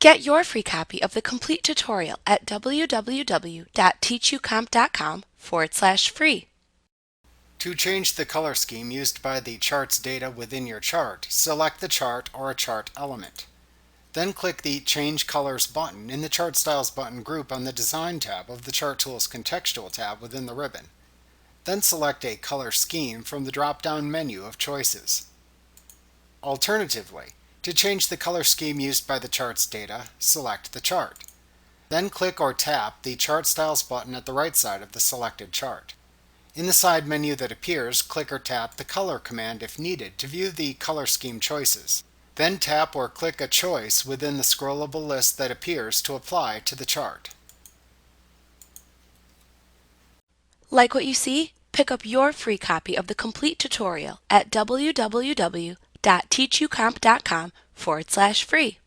Get your free copy of the complete tutorial at www.teachucomp.com/free. To change the color scheme used by the chart's data within your chart, select the chart or a chart element. Then click the Change Colors button in the Chart Styles button group on the Design tab of the Chart Tools Contextual tab within the ribbon. Then select a color scheme from the drop-down menu of choices. Alternatively, to change the color scheme used by the chart's data, select the chart. Then click or tap the Chart Styles button at the right side of the selected chart. In the side menu that appears, click or tap the Color command if needed to view the color scheme choices. Then tap or click a choice within the scrollable list that appears to apply to the chart. Like what you see? Pick up your free copy of the complete tutorial at www.teachucomp.com/free.